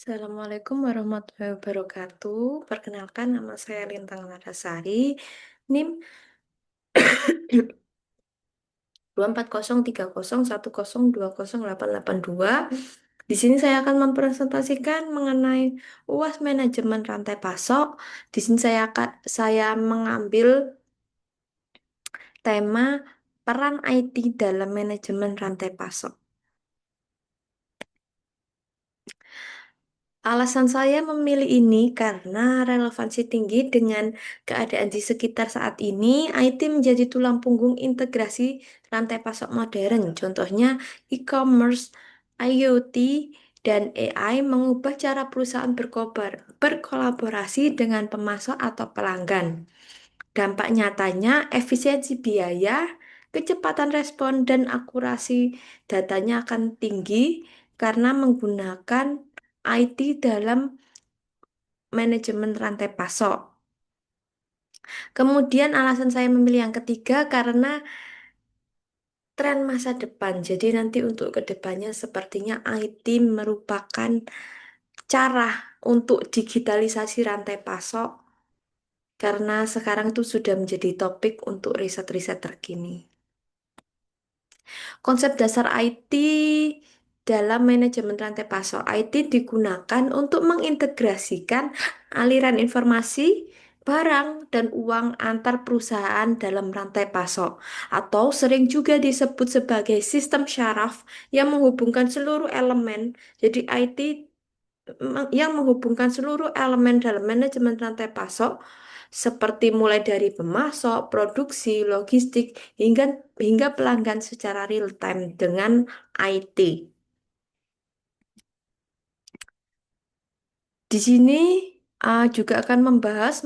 Assalamualaikum warahmatullahi wabarakatuh. Perkenalkan nama saya Lintang Larasari, NIM 24030108088 Di sini saya akan mempresentasikan mengenai UAS manajemen rantai pasok. Di sini saya mengambil tema peran IT dalam manajemen rantai pasok. Alasan saya memilih ini karena relevansi tinggi dengan keadaan di sekitar saat ini. IT menjadi tulang punggung integrasi rantai pasok modern. Contohnya e-commerce, IoT, dan AI mengubah cara perusahaan berkolaborasi dengan pemasok atau pelanggan. Dampak nyatanya efisiensi biaya, kecepatan respon, dan akurasi datanya akan tinggi karena menggunakan IT dalam manajemen rantai pasok. Kemudian alasan saya memilih yang ketiga karena tren masa depan. Jadi nanti untuk kedepannya sepertinya IT merupakan cara untuk digitalisasi rantai pasok karena sekarang itu sudah menjadi topik untuk riset-riset terkini. Konsep dasar IT dalam manajemen rantai pasok. IT digunakan untuk mengintegrasikan aliran informasi, barang, dan uang antar perusahaan dalam rantai pasok, atau sering juga disebut sebagai sistem syaraf yang menghubungkan seluruh elemen. Jadi IT yang menghubungkan seluruh elemen dalam manajemen rantai pasok seperti mulai dari pemasok, produksi, logistik, hingga hingga pelanggan secara real time dengan IT. Di sini juga akan membahas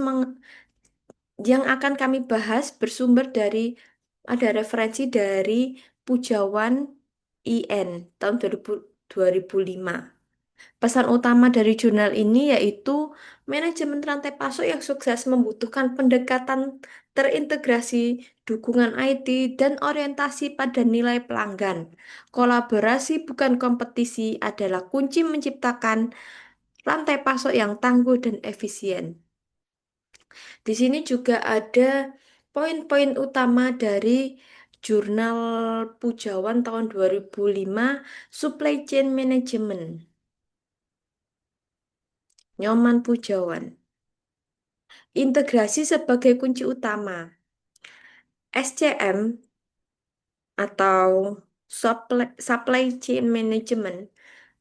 yang akan kami bahas bersumber dari ada referensi dari Pujawan IN tahun 2005. Pesan utama dari jurnal ini yaitu manajemen rantai pasok yang sukses membutuhkan pendekatan terintegrasi, dukungan IT, dan orientasi pada nilai pelanggan. Kolaborasi bukan kompetisi adalah kunci menciptakan rantai pasok yang tangguh dan efisien. Di sini juga ada poin-poin utama dari jurnal Pujawan tahun 2005, Supply Chain Management. Nyoman Pujawan. Integrasi sebagai kunci utama. SCM atau Supply Chain Management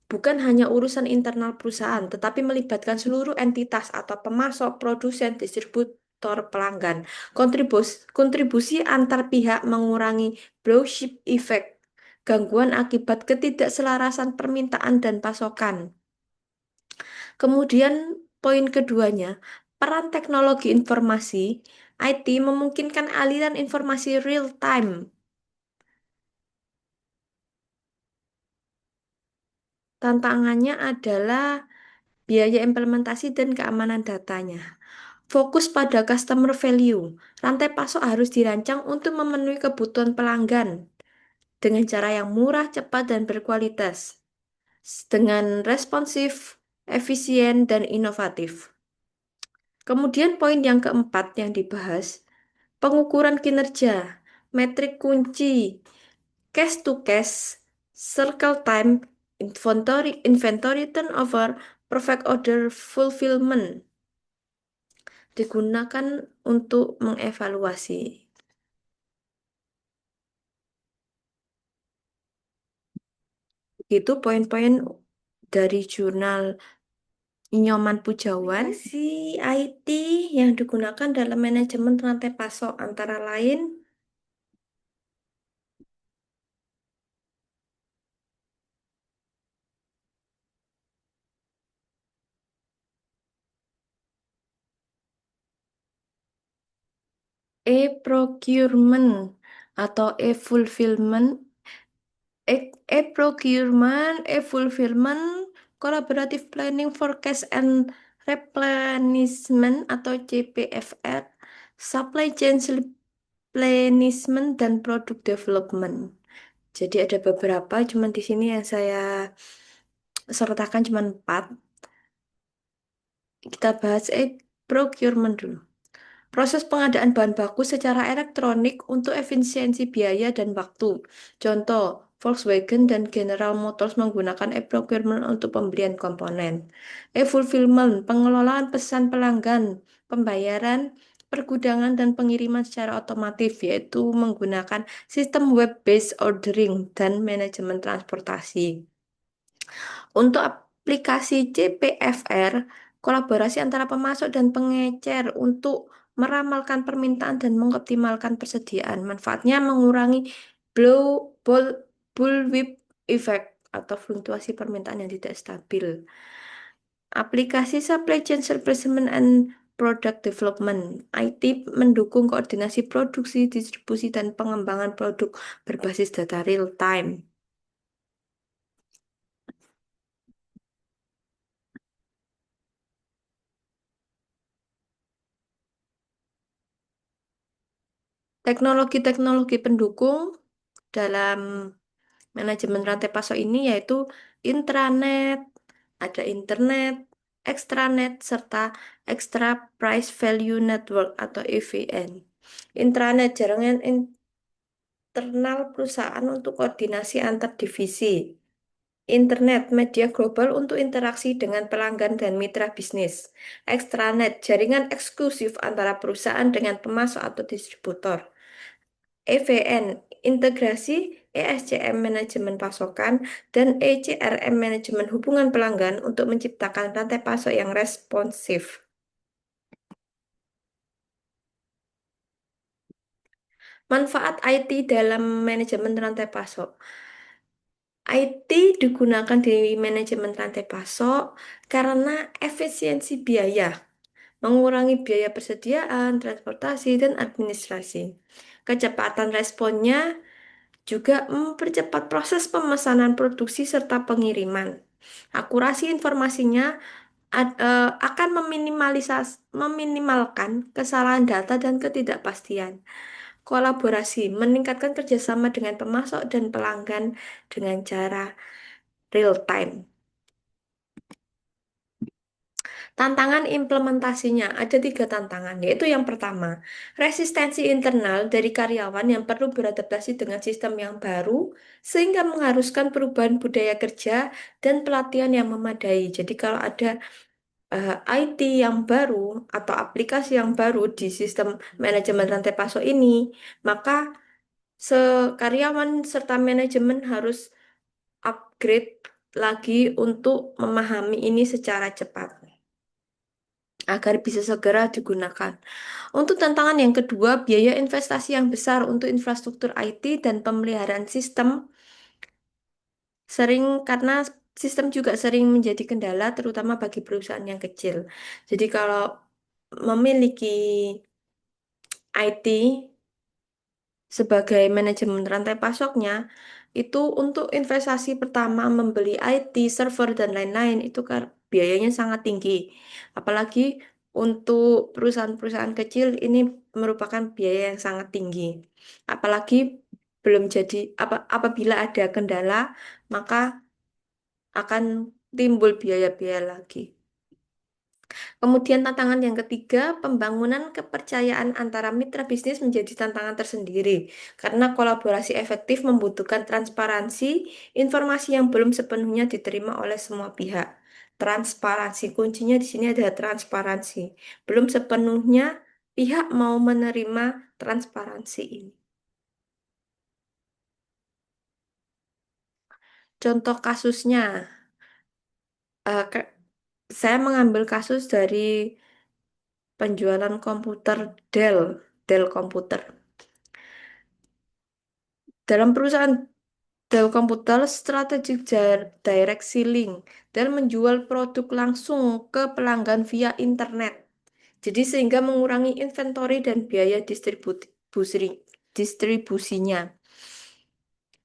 bukan hanya urusan internal perusahaan, tetapi melibatkan seluruh entitas atau pemasok, produsen, distributor, pelanggan. Kontribusi antar pihak mengurangi blow ship effect, gangguan akibat ketidakselarasan permintaan dan pasokan. Kemudian poin keduanya, peran teknologi informasi IT memungkinkan aliran informasi real time. Tantangannya adalah biaya implementasi dan keamanan datanya. Fokus pada customer value. Rantai pasok harus dirancang untuk memenuhi kebutuhan pelanggan dengan cara yang murah, cepat, dan berkualitas. Dengan responsif, efisien, dan inovatif. Kemudian poin yang keempat yang dibahas, pengukuran kinerja, metrik kunci, cash to cash, circle time, inventory turnover, perfect order fulfillment digunakan untuk mengevaluasi. Itu poin-poin dari jurnal Nyoman Pujawan. Si IT yang digunakan dalam manajemen rantai pasok antara lain e-procurement atau e-fulfillment, e-procurement, e-fulfillment, collaborative planning, forecast and replenishment atau CPFR, supply chain replenishment dan product development. Jadi ada beberapa, cuman di sini yang saya sertakan cuma 4. Kita bahas procurement dulu. Proses pengadaan bahan baku secara elektronik untuk efisiensi biaya dan waktu. Contoh, Volkswagen dan General Motors menggunakan e-procurement untuk pembelian komponen. E-fulfillment, pengelolaan pesan pelanggan, pembayaran, pergudangan, dan pengiriman secara otomatis, yaitu menggunakan sistem web-based ordering dan manajemen transportasi. Untuk aplikasi CPFR, kolaborasi antara pemasok dan pengecer untuk meramalkan permintaan dan mengoptimalkan persediaan. Manfaatnya mengurangi bullwhip effect atau fluktuasi permintaan yang tidak stabil. Aplikasi Supply Chain Replacement and Product Development, IT mendukung koordinasi produksi, distribusi, dan pengembangan produk berbasis data real time. Teknologi-teknologi pendukung dalam manajemen rantai pasok ini yaitu intranet, ada internet, extranet, serta extra price value network atau EVN. Intranet jaringan internal perusahaan untuk koordinasi antar divisi. Internet, media global untuk interaksi dengan pelanggan dan mitra bisnis. Extranet, jaringan eksklusif antara perusahaan dengan pemasok atau distributor. EVN, integrasi ESCM manajemen pasokan dan ECRM manajemen hubungan pelanggan untuk menciptakan rantai pasok yang responsif. Manfaat IT dalam manajemen rantai pasok. IT digunakan di manajemen rantai pasok karena efisiensi biaya, mengurangi biaya persediaan, transportasi, dan administrasi. Kecepatan responnya juga mempercepat proses pemesanan produksi serta pengiriman. Akurasi informasinya akan meminimalkan kesalahan data dan ketidakpastian. Kolaborasi meningkatkan kerjasama dengan pemasok dan pelanggan dengan cara real time. Tantangan implementasinya ada tiga tantangan, yaitu yang pertama, resistensi internal dari karyawan yang perlu beradaptasi dengan sistem yang baru, sehingga mengharuskan perubahan budaya kerja dan pelatihan yang memadai. Jadi kalau ada IT yang baru atau aplikasi yang baru di sistem manajemen rantai pasok ini, maka karyawan serta manajemen harus upgrade lagi untuk memahami ini secara cepat agar bisa segera digunakan. Untuk tantangan yang kedua, biaya investasi yang besar untuk infrastruktur IT dan pemeliharaan sistem sering karena sistem juga sering menjadi kendala terutama bagi perusahaan yang kecil. Jadi kalau memiliki IT sebagai manajemen rantai pasoknya, itu untuk investasi pertama membeli IT, server, dan lain-lain itu biayanya sangat tinggi. Apalagi untuk perusahaan-perusahaan kecil ini merupakan biaya yang sangat tinggi. Apalagi belum jadi apabila ada kendala, maka akan timbul biaya-biaya lagi. Kemudian tantangan yang ketiga, pembangunan kepercayaan antara mitra bisnis menjadi tantangan tersendiri karena kolaborasi efektif membutuhkan transparansi, informasi yang belum sepenuhnya diterima oleh semua pihak. Transparansi, kuncinya di sini adalah transparansi. Belum sepenuhnya pihak mau menerima transparansi ini. Contoh kasusnya, eh, ke- saya mengambil kasus dari penjualan komputer Dell, Dell komputer. Dalam perusahaan Dell Komputer Strategic Direct Selling dan menjual produk langsung ke pelanggan via internet. Jadi sehingga mengurangi inventory dan biaya distribusinya.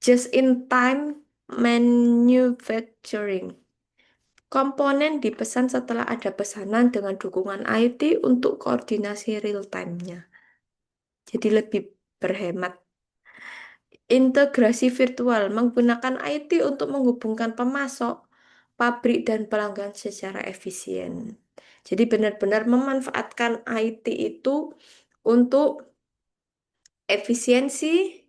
Just-in-time manufacturing. Komponen dipesan setelah ada pesanan dengan dukungan IT untuk koordinasi real time-nya. Jadi lebih berhemat. Integrasi virtual menggunakan IT untuk menghubungkan pemasok, pabrik, dan pelanggan secara efisien. Jadi benar-benar memanfaatkan IT itu untuk efisiensi,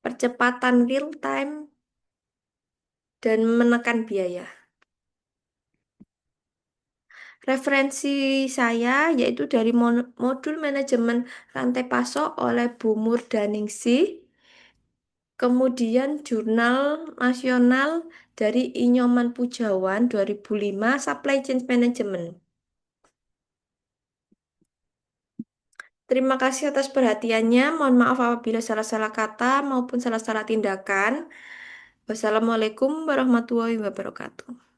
percepatan real time, dan menekan biaya. Referensi saya yaitu dari modul manajemen rantai pasok oleh Bu Murdaningsih, kemudian jurnal nasional dari Inyoman Pujawan 2005 Supply Chain Management. Terima kasih atas perhatiannya. Mohon maaf apabila salah-salah kata maupun salah-salah tindakan. Wassalamualaikum warahmatullahi wabarakatuh.